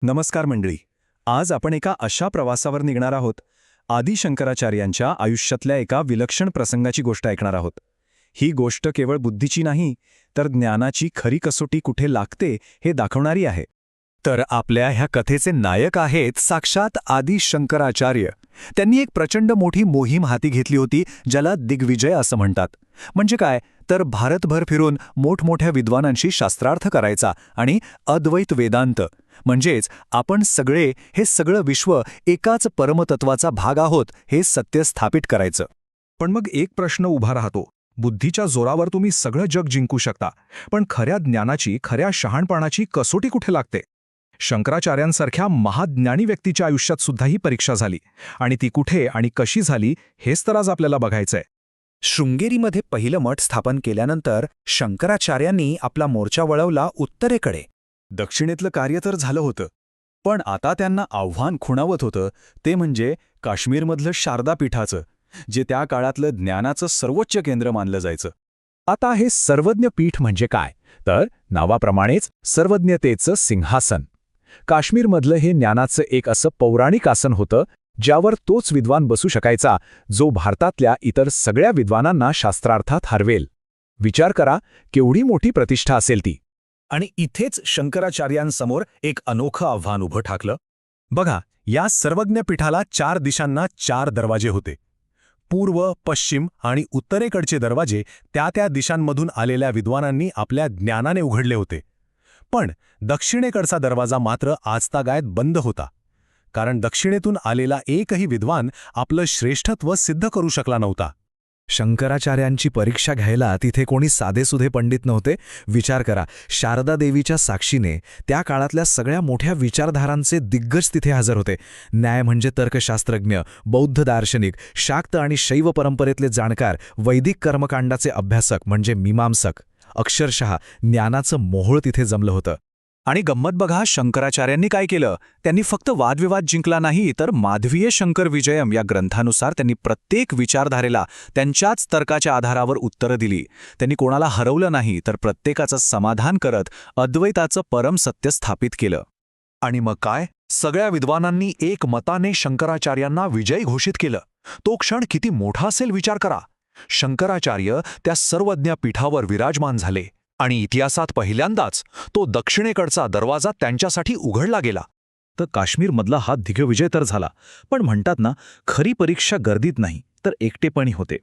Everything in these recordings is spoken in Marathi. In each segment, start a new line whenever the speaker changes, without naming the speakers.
नमस्कार मंडळी. आज आपण एका अशा प्रवासावर निघणार आहोत. आदि शंकराचार्यांच्या आयुष्यातल्या एका विलक्षण प्रसंगाची गोष्ट ऐकणार आहोत. ही गोष्ट केवळ बुद्धीची नाही, तर ज्ञानाची खरी कसोटी कुठे लागते हे दाखवणारी आहे. तर आपल्या ह्या कथेचे नायक आहेत साक्षात आदि शंकराचार्य. त्यांनी एक प्रचंड मोठी मोहीम हाती घेतली होती, ज्याला दिग्विजय असं म्हणतात. म्हणजे काय, तर भारतभर फिरून मोठमोठ्या विद्वानांशी शास्त्रार्थ करायचा आणि अद्वैत वेदांत म्हणजेच आपण सगळे हे सगळं विश्व एकाच परमतत्वाचा भाग आहोत हे सत्य स्थापित करायचं.
पण मग एक प्रश्न उभा राहतो. बुद्धीच्या जोरावर तुम्ही सगळं जग जिंकू शकता, पण खऱ्या ज्ञानाची, खऱ्या शहाणपणाची कसोटी कुठे लागते? शंकराचार्यांसारख्या महाज्ञानी व्यक्तीच्या आयुष्यात सुद्धा ही परीक्षा झाली, आणि ती कुठे आणि कशी झाली हेच तर आज आपल्याला बघायचंय.
शृंगेरीमध्ये पहिलं मठ स्थापन केल्यानंतर शंकराचार्यांनी आपला मोर्चा वळवला उत्तरेकडे. दक्षिणेतलं कार्य तर झालं होतं, पण आता त्यांना आव्हान खुणावत होतं ते म्हणजे काश्मीरमधलं शारदा पीठाचं, जे त्या काळातलं ज्ञानाचं सर्वोच्च केंद्र मानलं जायचं. आता हे सर्वज्ञ पीठ म्हणजे काय, तर नावाप्रमाणेच सर्वज्ञतेचं सिंहासन. काश्मीरमधलं हे ज्ञानाचं एक असं पौराणिक आसन होतं, ज्यावर तोच विद्वान बसू शकायचा जो भारतातल्या इतर सगळ्या विद्वानांना शास्त्रार्थात हरवेल. विचार करा, केवढी मोठी प्रतिष्ठा असेल ती.
आणि इथेच शंकराचार्यांसमोर एक अनोखं आव्हान उभं ठाकलं. बघा, या सर्वज्ञ पीठाला 4 दिशांना 4 दरवाजे होते. पूर्व, पश्चिम आणि उत्तरेकडचे दरवाजे त्या दिशांमधून आलेल्या विद्वानांनी आपल्या ज्ञानाने उघडले होते. पण दक्षिणेकडचा दरवाजा मात्र आजतागायत बंद होता, कारण दक्षिणेतून आलेला एकही विद्वान आपलं श्रेष्ठत्व सिद्ध करू शकला नव्हता.
शंकराचार्यांची परीक्षा घ्यायला तिथे कोणी साधेसुधे पंडित नव्हते. विचार करा, शारदा देवीच्या साक्षीने त्या काळातल्या सगळ्या मोठ्या विचारधारांचे दिग्गज तिथे हजर होते. न्याय म्हणजे तर्कशास्त्रज्ञ, बौद्ध दार्शनिक, शाक्त आणि शैव परंपरेतले जाणकार, वैदिक कर्मकांडाचे अभ्यासक म्हणजे मीमांसक. अक्षरशः ज्ञानाचं मोहोळ तिथे जमलं होतं.
आणि गंमत बघा, शंकराचार्यांनी काय केलं, त्यांनी फक्त वादविवाद जिंकला नाही, तर माधवीय शंकर विजयम या ग्रंथानुसार त्यांनी प्रत्येक विचारधारेला त्यांच्याच तर्काच्या आधारावर उत्तरं दिली. त्यांनी कोणाला हरवलं नाही, तर प्रत्येकाचं समाधान करत अद्वैताचं परम सत्य स्थापित केलं.
आणि मग काय, सगळ्या विद्वानांनी एक मताने शंकराचार्यांना विजयी घोषित केलं. तो क्षण किती मोठा असेल विचार करा. शंकराचार्य त्या सर्वज्ञ पीठावर विराजमान झाले, आणि इतिहासात पहिल्यांदाच तो दक्षिणेकडचा दरवाजा त्यांच्यासाठी उघडला गेला.
तर काश्मीरमधला हा दिग्विजय तर झाला, पण म्हणतात ना, खरी परीक्षा गर्दीत नाही, तर एकटेपणी होते.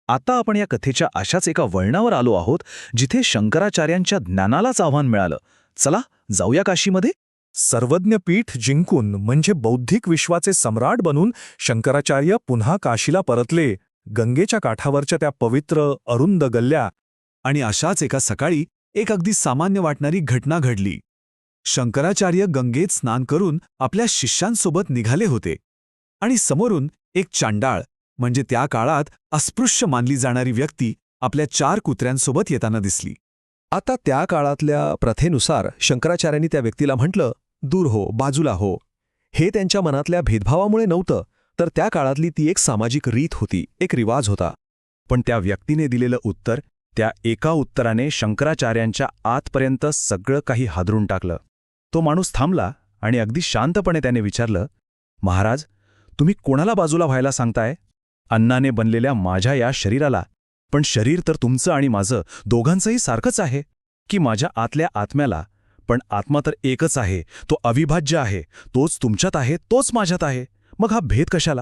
आता आपण या कथेच्या अशाच एका वळणावर आलो आहोत, जिथे शंकराचार्यांच्या ज्ञानालाच आव्हान मिळालं. चला जाऊया काशीमध्ये.
सर्वज्ञ पीठ जिंकून म्हणजे बौद्धिक विश्वाचे सम्राट बनून शंकराचार्य पुन्हा काशीला परतले. गंगेच्या काठावरच्या त्या पवित्र अरुंद गल्ल्या.
आणि अशाच एका सकाळी एक अगदी सामान्य वाटणारी घटना घडली. शंकराचार्य गंगेत स्नान करून आपल्या शिष्यांसोबत निघाले होते, आणि समोरून एक चांडाळ म्हणजे त्या काळात अस्पृश्य मानली जाणारी व्यक्ती आपल्या 4 कुत्र्यांसोबत येताना दिसली.
आता त्या काळातल्या प्रथेनुसार शंकराचार्यांनी त्या व्यक्तीला म्हटलं, दूर हो, बाजूला हो. हे त्यांच्या मनातल्या भेदभावामुळे नव्हतं, तर त्या काळातली ती एक सामाजिक रीत होती, एक रिवाज होता.
पण त्या व्यक्तीने दिलेलं उत्तर, त्या एका उत्तराने शंकराचार्यांच्या आतपर्यंत सगळं काही हादरून टाकलं. तो माणूस थांबला आणि अगदी शांतपणे त्याने विचारलं, महाराज, तुम्ही कोणाला बाजूला व्हायला सांगताय? अन्नाने बनलेल्या माझ्या या शरीराला? पण शरीर तर तुमचं आणि माझं दोघांचंही सारखंच आहे. की माझ्या आतल्या आत्म्याला? पण आत्मा तर एकच आहे, तो अविभाज्य आहे, तोच तुमच्यात आहे, तोच माझ्यात आहे. मग हा भेद कशाला?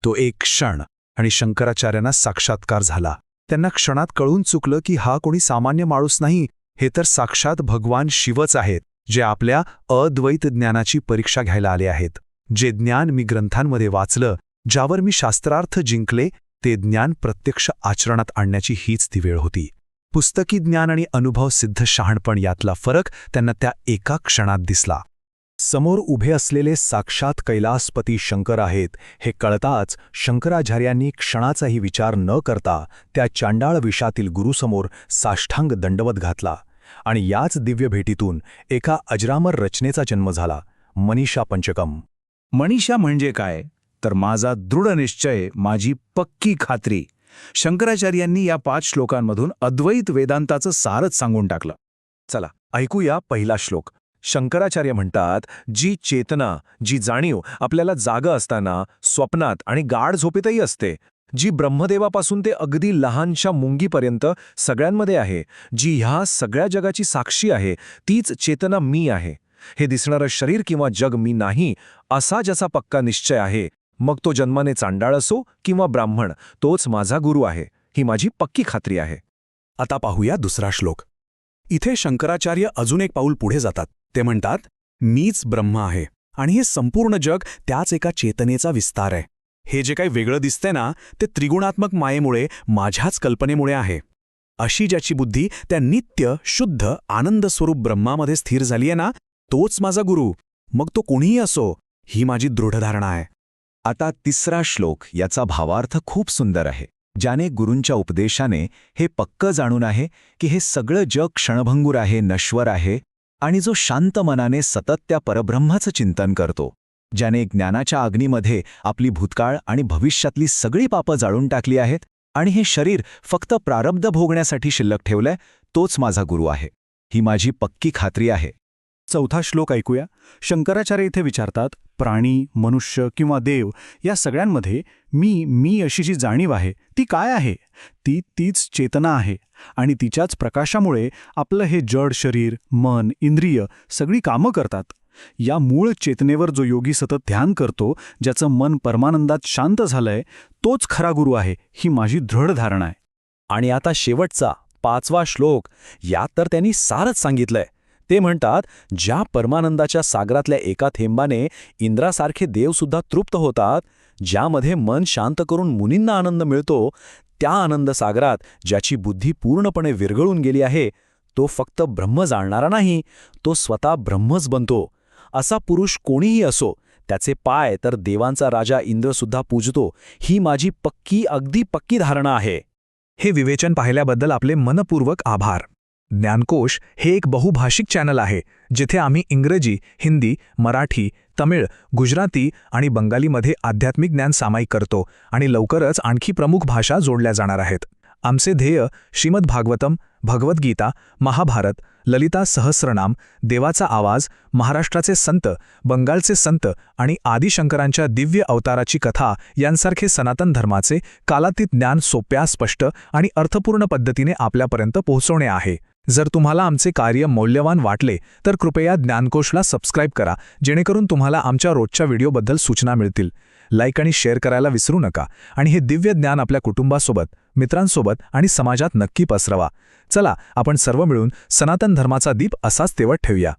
तो एक क्षण, आणि शंकराचार्यांना साक्षात्कार झाला. त्यांना क्षणात कळून चुकलं की हा कोणी सामान्य माणूस नाही, हे तर साक्षात भगवान शिवच आहेत, जे आपल्या अद्वैत ज्ञानाची परीक्षा घ्यायला आले आहेत. जे ज्ञान मी ग्रंथांमध्ये वाचलं, ज्यावर मी शास्त्रार्थ जिंकले, ते ज्ञान प्रत्यक्ष आचरणात आणण्याची हीच ती वेळ होती. पुस्तकी ज्ञान आणि अनुभव सिद्ध शहाणपण यातला फरक त्यांना त्या एका क्षणात दिसला. समोर उभे असलेले साक्षात कैलासपती शंकर आहेत हे कळताच शंकराचार्यांनी क्षणाचाही विचार न करता त्या चांडाळ विषातील गुरुसमोर साष्टांग दंडवत घातला. आणि याच दिव्य भेटीतून एका अजरामर रचनेचा जन्म झाला, मनीषा पंचकम.
मनीषा म्हणजे काय, तर माझा दृढ निश्चय, माझी पक्की खात्री. शंकराचार्यांनी या 5 श्लोकांमधून अद्वैत वेदांताचं सारच सांगून टाकलं.
चला ऐकूया पहिला श्लोक.
शंकराचार्य म्हणतात, जी चेतना, जी जाणीव आपल्याला जागं असताना, स्वप्नात आणि गाढ झोपेतही असते, जी ब्रह्मदेवापासून ते अगदी लहानशा मुंगीपर्यंत सगळ्यांमध्ये आहे, जी ह्या सगळ्या जगाची साक्षी आहे, तीच चेतना मी आहे. हे दिसणारं शरीर किंवा जग मी नाही, असा ज्याचा पक्का निश्चय आहे, मग तो जन्माने चांडाळ असो किंवा ब्राह्मण, तोच माझा गुरु आहे, ही माझी पक्की खात्री आहे.
आता पाहूया दुसरा श्लोक. इथे शंकराचार्य अजून एक पाऊल पुढे जातात. ते म्हणतात, मीच ब्रह्म आहे आणि हे संपूर्ण जग त्याच एका चेतनेचा विस्तार आहे. हे जे काही वेगळं दिसतंय ना, ते त्रिगुणात्मक मायेमुळे, माझ्याच कल्पनेमुळे आहे. अशी ज्याची बुद्धी त्या नित्य शुद्ध आनंद स्वरूप ब्रह्मामध्ये स्थिर झालीये ना, तोच माझा गुरु, मग तो कोणीही असो, ही माझी दृढ धारणा आहे.
आता तिसरा श्लोक, याचा भावार्थ खूप सुंदर आहे. ज्याने गुरूंच्या उपदेशाने हे पक्क जाणून आहे की हे सगळं जग क्षणभंगूर आहे, नश्वर आहे, आणि जो शांत मनाने सतत त्या परब्रह्माचं चिंतन करतो, ज्याने ज्ञानाच्या अग्नीमध्ये आपली भूतकाळ आणि भविष्यातली सगळी पापं जाळून टाकली आहेत आणि हे शरीर फक्त प्रारब्ध भोगण्यासाठी शिल्लक ठेवलंय, तोच माझा गुरु आहे, ही माझी पक्की खात्री आहे.
चौथा श्लोक ऐकूया. शंकराचार्य इथे विचारतात, प्राणी, मनुष्य किंवा देव या सगळ्यांमध्ये मी अशी जी जाणीव आहे ती काय आहे? तीच चेतना आहे आणि तिच्याच प्रकाशामुळे आपलं हे जड शरीर, मन, इंद्रिय सगळी कामं करतात. या मूळ चेतनेवर जो योगी सतत ध्यान करतो, ज्याचं मन परमानंदात शांत झालंय, तोच खरा गुरु आहे, ही माझी दृढ धारणा आहे.
आणि आता शेवटचा 5वा श्लोक, यात तर त्यांनी सारच सांगितलंय. ते म्हणतात, ज्या परमानंदाच्या सागरातल्या एका थेंबाने इंद्रासारखे देवसुद्धा तृप्त होतात, ज्यामध्ये मन शांत करून मुनींना आनंद मिळतो, त्या आनंद सागरात ज्याची बुद्धी पूर्णपणे विरघळून गेली आहे, तो फक्त ब्रह्म जाणणारा नाही, तो स्वतः ब्रह्मच बनतो. असा पुरुष कोणीही असो, त्याचे पाय तर देवांचा राजा इंद्रसुद्धा पूजतो, ही माझी अगदी पक्की धारणा आहे.
हे विवेचन पाहिल्याबद्दल आपले मनपूर्वक आभार. ज्ञानकोश हे एक बहुभाषिक चॅनल आहे, जिथे आम्ही इंग्रजी, हिंदी, मराठी, तमिळ, गुजराती आणि बंगालीमध्ये आध्यात्मिक ज्ञान सामायिक करतो आणि लवकरच आणखी प्रमुख भाषा जोडल्या जाणार आहेत. आमचे ध्येय श्रीमद भागवतम, भगवद्गीता, महाभारत, ललिता सहस्रनाम, देवाचा आवाज, महाराष्ट्राचे संत, बंगालचे संत आणि आदिशंकरांच्या दिव्य अवताराची कथा यांसारखे सनातन धर्माचे कालातीत ज्ञान सोप्या, स्पष्ट आणि अर्थपूर्ण पद्धतीने आपल्यापर्यंत पोहोचवणे आहे. जर तुम्हाला आमचे कार्य मौल्यवान वाटले तर कृपया ज्ञानकोशला सबस्क्राईब करा, जेणेकरून तुम्हाला आमच्या रोजच्या व्हिडिओबद्दल सूचना मिळतील. लाईक आणि शेअर करायला विसरू नका आणि हे दिव्य ज्ञान आपल्या कुटुंबासोबत, मित्रांसोबत आणि समाजात नक्की पसरवा. चला, आपण सर्व मिळून सनातन धर्माचा दीप असाच तेवत ठेवूया.